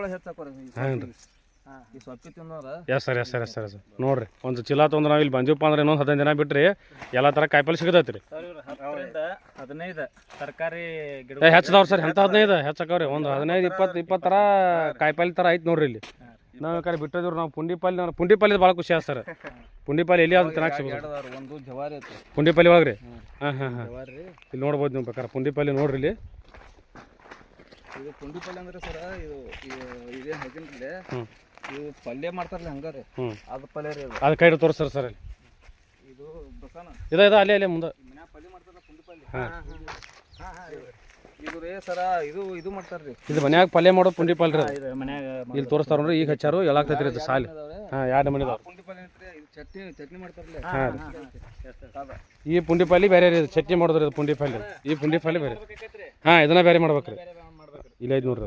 ಸೊಪ್ಪಳ ಹೆಚ್ಚಾಕೋರಿ ಹಾಂ ರೀ ಈ ಸೊಪ್ಪಿ ತಿನ್ನೋರ yes sir yes sir yes sir yes ನೋಡಿರಿ ಒಂದು ಚೀಲ ತೊಂದ್ರೆ ನಾವು ಇಲ್ಲಿ ಬಂದೀವಪ್ಪ ಅಂದ್ರೆ ಇನ್ನೊಂದು 15 ದಿನ ಬಿಟ್ರಿ ಎಲ್ಲ ಥರ ಕಾಯಿಪಲ್ಲೆ ಸಿಗತೈತಿ ರೀ 15 ತರಕಾರಿ ಗಿಡ ಹೆಚ್ಚದವ್ರಿ ಸರ್ ಎಂಥ 15 ಹೆಚ್ಚಾಕವ್ರಿ ಒಂದು 15-20 ಥರ ಕಾಯಿಪಲ್ಲೆ ಥರ ಐತೆ ನೋಡ್ರಿ ಇಲ್ಲಿ ನಾವು ಕಡೆ ಬಿಟ್ಟಿದ್ರು ನಾವು ಪುಂಡಿ ಪಲ್ಯ ಭಾಳ ಖುಷಿ ಆಯ್ತು ಸರ್ ಪುಂಡಿ ಪಲ್ಯ ಎಲ್ಲಿ ಅದು ತಿನ್ನಕ್ಕೆ ಸಿಗೋದು ಒಂದು ಜವಾರಿ ಐತಿ ಪುಂಡಿ ಪಲ್ಯ ಒಳಗೆ ರೀ ಹಾಂ ಹಾಂ ಹಾಂ ಜವಾರಿ ಇಲ್ಲಿ ನೋಡ್ಬೋದು ನೀವು ಬೇಕಾರೆ ಪುಂಡಿ ಪಲ್ಯ ನೋಡ್ರಿ ಇಲ್ಲಿ ಇದು ಪುಂಡಿ ಪಲ್ಯ ಅಂದ್ರೆ ಸರ್ ಇದು ಇದೇನು ಹೇಗಿನ್ರಿ ಇದು ಪಲ್ಯ ಮಾಡ್ತಾರಲ್ಲ ಹಂಗಾರೆ ಅದು ಪಲ್ಯ ರೀ ಅದು ಕೈ ತೋರಿಸ್ತಾರೆ ಸರ್ ಅಲ್ಲಿ ಇದು ಬಸನ ಇದು ಅಲ್ಲೇ ಮುಂದೆ ಮನ್ಯಾಗ ಪಲ್ಯ ಮಾಡ್ತಾರಲ್ಲ ಪುಂಡಿ ಪಲ್ಯ ಇದು ರೀ ಸರ ಇದು ಮಾಡ್ತಾರ್ರಿ ಇದು ಮನ್ಯಾಗ ಪಲ್ಯ ಮಾಡೋದು ಪುಂಡಿ ಪಲ್ಯ ರೀ ಇದು ಮನ್ಯಾಗ ಇಲ್ಲಿ ತೋರಿಸ್ತಾರ ನೋಡ್ರಿ ಈಗ ಹಚ್ಚಾರು ಎಲ್ಲಾಗ್ತೈತಿ ರೀ ಇದು ಸಾಲಿ ಹಾಂ 2 ಮನೆ ಇದಾವೆ ಪುಂಡಿ ಪಲ್ಯ ಐತ್ರಿ ಇದು ಚಟ್ನಿ ಮಾಡ್ತಾರಲ್ಲ ಹಾಂ ಈ ಪುಂಡಿ ಪಲ್ಯ ಬೇರೆ ರೀ ಚಟ್ನಿ ಮಾಡೋದ್ರಿ ಇದು ಪುಂಡಿ ಪಲ್ಯ ಈ ಪುಂಡಿ ಪಲ್ಯ ಬೇರೆ ಹಾಂ ಇದನ್ನ ಬೇರೆ ಮಾಡ್ಬೇಕ್ರಿ ಇಲ್ಲ ಐದು ನೋಡ್ರಿ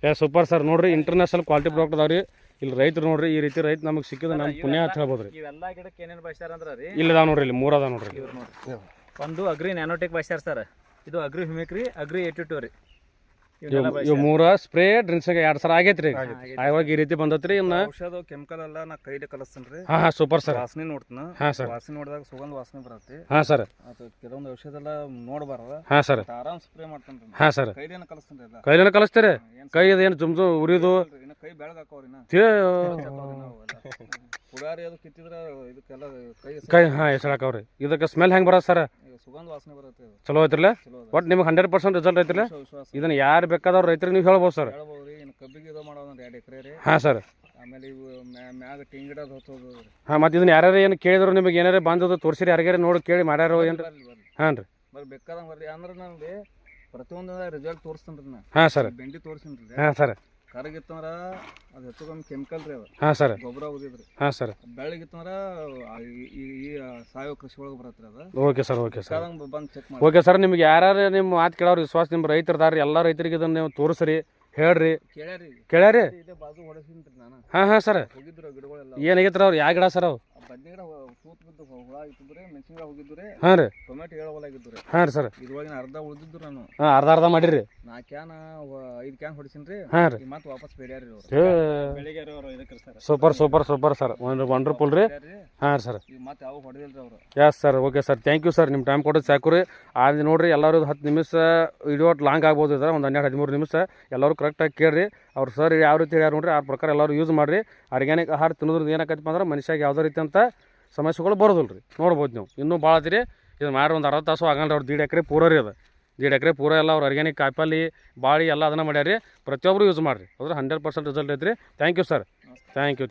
ಅದು ಸೂಪರ್ ಸರ್ ನೋಡ್ರಿ ಇಂಟರ್ನ್ಯಾಷನಲ್ ಕ್ವಾಲಿಟಿ ಪ್ರಾಡಕ್ಟ್ ಅದಾವ್ರಿ ಇಲ್ಲಿ ರೈತರು ನೋಡ್ರಿ ಈ ರೀತಿ ರೈತ ನಮಗೆ ಸಿಕ್ಕಿದ್ರೆ ನಮ್ಮ ಪುಣ್ಯ ಅಂತ ಹೇಳ್ಬೋದು ರೀ ಇವೆಲ್ಲ ಗಿಡಕ್ಕೆ ಏನೇನು ಬಳಸ್ಯಾರ ಅಂದ್ರೆ ರೀ ಇಲ್ಲಿ ಅದಾವ ನೋಡ್ರಿ ಇಲ್ಲಿ 3 ಅದಾವ ನೋಡ್ರಿ ಒಂದು ಅಗ್ರಿ ನ್ಯಾನೋಟೆಕ್ ಬಳಸ್ಯಾರ ಸರ್ ಇದು ಅಗ್ರಿ ಹ್ಯೂಮಿಕ್ ಅಗ್ರಿ 82 ರೀ ಇವು 3 ಸ್ಪ್ರೇ ಡ್ರಿನ್ಸ್ಗೆ 2 ಸಲ ಆಗೈತ್ರಿ ಅವಾಗ ಈ ರೀತಿ ಬಂದತ್ರಿ ಇನ್ನ ಔಷಧ ಕೆಮಿಕಲ್ ಎಲ್ಲ ನಾ ಕೈಲಿ ಕಲಿಸ್ತೇನ್ರಿ ಹಾಂ ಹಾಂ ಸೂಪರ್ ಸರ್ ವಾಸನೆ ನೋಡ್ತಾನ ಹಾಂ ಸರ್ ವಾಸನೆ ನೋಡಿದಾಗ ಸುಗಂಧ ವಾಸನೆ ಬರುತ್ತೆ ಹಾಂ ಸರ್ ಅದು ಕೆಲವೊಂದು ಔಷಧ ಎಲ್ಲ ನೋಡಬಾರ್ದ ಹಾಂ ಸರ್ ಆರಾಮ್ ಸ್ಪ್ರೇ ಮಾಡ್ತಾನ್ರಿ ಹಾಂ ಸರ್ ಕೈಲೇನ ಕಲಿಸ್ತೇನ್ರಿ ಎಲ್ಲ ಕೈಲೇನ ಕಲಿಸ್ತೀರಿ ಕೈ ಅದೇನು ಜುಮ್ಜು ಉರಿದು ಇನ್ನ ಕೈ ಬೆಳಗಾಕವ್ರಿನ ಪುಡಾರಿ ಅದು ಕಿತ್ತಿದ್ರ ಇದಕ್ಕೆಲ್ಲ ಕೈ ಹಾಂ ಹೆಸರಾಕವ್ರಿ ಇದಕ್ಕೆ ಸ್ಮೆಲ್ ಹೆಂಗೆ ಬರೋದು ಸರ್ ಸುಗಂಧ ವಾಸನೆ ಬರುತ್ತೆ ಚಲೋ ಐತ್ರಲ್ಲ ಒಟ್ಟು ನಿಮ್ಗೆ 100% ರಿಸಲ್ಟ್ ಐತ್ರಲ್ಲ ಇದನ್ನ ಯಾರು ಬೇಕಾದವ್ರು ರೈತರಿಗೆ ನೀವು ಹೇಳ್ಬೋದು ಸರ್ ಹೇಳ್ಬೋದ್ರಿ ಇನ್ನು ಕಬ್ಬಿಗೆ ಇದು ಮಾಡೋದಂದ್ರೆ 2 ಎಕರೆ ರೀ ಹಾಂ ಸರ್ ಆಮೇಲೆ ಇವು ಮ್ಯಾಗ ತೆಂಗಿಡೋದು ಹೊತ್ತೋದು ಹಾಂ ಮತ್ತು ಇದನ್ನ ಯಾರ್ಯಾರು ಏನು ಕೇಳಿದ್ರು ನಿಮಗೆ ಏನಾರು ಬಂದದ್ದು ತೋರಿಸಿರಿ ಯಾರಿಗಾರ ನೋಡಿ ಕೇಳಿ ಮಾಡ್ಯಾರೋ ಏನು ಹಾಂ ರೀ ಬರ್ರಿ ಬೇಕಾದಂಗೆ ಬರ್ರಿ ಅಂದ್ರೆ ನನಗೆ ಪ್ರತಿಯೊಂದು ರಿಸಲ್ಟ್ ತೋರಿಸ್ತೇನೆ ರೀ ನಾ ಹಾಂ ಸರ್ ಬೆಂಡಿ ತೋರಿಸ್ತೀನಿ ರೀ ಹಾಂ ಸರ್ ಕರಗಿತ್ತಂದ್ರ ಅದು ಹೆಚ್ಚು ಕಮ್ಮಿ ಕೆಮಿಕಲ್ ರೀ ಅದು ಹಾಂ ಸರ್ ಗೊಬ್ಬರ ಉದಿದ್ರಿ ಹಾಂ ಸರ್ ಬೆಳಗಿತ್ತಂದ್ರ ಈ ಸಾವಯವ ಕೃಷಿ ಒಳಗೆ ಬರತ್ರಿ ಅದು ಓಕೆ ಸರ್ ಓಕೆ ಸರ್ ಬೇಕಾದಂಗೆ ಬಂದು ಚೆಕ್ ಮಾಡಿ ಓಕೆ ಸರ್ ನಿಮ್ಗೆ ಯಾರು ನಿಮ್ಮ ಮಾತು ಕೇಳೋರು ವಿಶ್ವಾಸ ನಿಮ್ಮ ರೈತರದಾರ ಎಲ್ಲ ರೈತರಿಗೆ ಇದನ್ನು ನೀವು ತೋರಿಸ್ರಿ ಹೇಳ್ರಿ ಕೇಳ್ಯಾರಿ ಇದೇ ಬಾಜು ಹೊಡೆಸಿನ್ರಿ ನಾನು ಹಾಂ ಹಾಂ ಸರ್ ಹೋಗಿದ್ರು ಗಿಡಗಳೆಲ್ಲ ಏನಾಗೈತ್ರ ಅವ್ರು ಯಾವ ಗಿಡ ಸರ್ ಅವು ಬದ್ನಿ ಗಿಡ ತೂತ್ ಬಿದ್ದು ಹುಳ ಆಗಿದ್ದುರೆ ಮೆಣಸಿನ ಗಿಡ ಹೋಗಿದ್ದುರೆ ಹಾಂ ರೀ ಟೊಮೆಟೊ ಹೇಳವಲಾಗಿದ್ದುರೆ ಹಾಂ ರೀ ಸರ್ ಇದ್ರೊಳಗಿನ ಅರ್ಧ ಉಳಿದಿದ್ದು ನಾನು ಹಾಂ ಅರ್ಧ ಮಾಡಿರಿ 4 ಕ್ಯಾನ್ 5 ಕ್ಯಾನ್ ಹೊಡಿಸಿನ್ರಿ ಹಾಂ ರೀ ಮತ್ತೆ ವಾಪಸ್ ಬೇಡ್ಯಾರಿ ಬೆಳಿಗ್ಗೆ ಅವರು ಇದಕ್ಕೆ sir super super super sir wonderful ರೀ ಹಾಂ ಸರ್ ಈಗ ಮತ್ತೆ ಯಾವ ಹೊಡೆದಿಲ್ರಿ ಅವರು yes sir okay sir thank you sir ನಿಮ್ಮ ಟೈಮ್ ಕೊಡೋದು ಸಾಕು ರೀ ಅದು ನೋಡಿರಿ ಎಲ್ಲರೂ 10 ನಿಮಿಷ ವಿಡಿಯೋ ಲಾಂಗ್ ಆಗ್ಬೋದು ಇದ್ರೆ ಒಂದು 12-13 ನಿಮಿಷ ಎಲ್ಲರೂ ಕರೆಕ್ಟಾಗಿ ಕೇಳಿರಿ ಅವ್ರು ಸರ್ ಯಾವ ರೀತಿ ಹೇಳ್ಯಾರ ನೋಡ್ರಿ ಆ ಪ್ರಕಾರ ಎಲ್ಲರೂ ಯೂಸ್ ಮಾಡಿರಿ ಆರ್ಗ್ಯಾನಿಕ್ ಆಹಾರ ತಿನ್ನೋದ್ರಿಂದ ಏನಾಕೈತಪ್ಪ ಅಂದ್ರೆ ಮನುಷ್ಯಾಗ ಯಾವುದೇ ರೀತಿ ಅಂತ ಸಮಸ್ಯೆಗಳು ಬರೋದಿಲ್ಲ ರೀ ನೋಡ್ಬೋದು ನೀವು ಇನ್ನೂ ಭಾಳ ಐತಿ ರೀ ಇದು ಮಾಡಿ ಒಂದು 60 ತಾಸು ಆಗಲ್ಲ ಅವ್ರು 1.5 ಎಕರೆ ಪೂರ ರೀ ಅದು 1.5 ಎಕರೆ ಪೂರ ಎಲ್ಲ ಅವ್ರು ಆರ್ಗ್ಯಾನಿಕ್ ಕಾಯಿಪಲ್ಲೆ ಬಾಳಿ ಎಲ್ಲ ಅದನ್ನು ಮಾಡ್ಯಾರ ರೀ ಪ್ರತಿಯೊಬ್ಬರು ಯೂಸ್ ಮಾಡಿರಿ ಅದ್ರ 100% ರಿಸಲ್ಟ್ ಐತ್ರಿ thank you sir thank you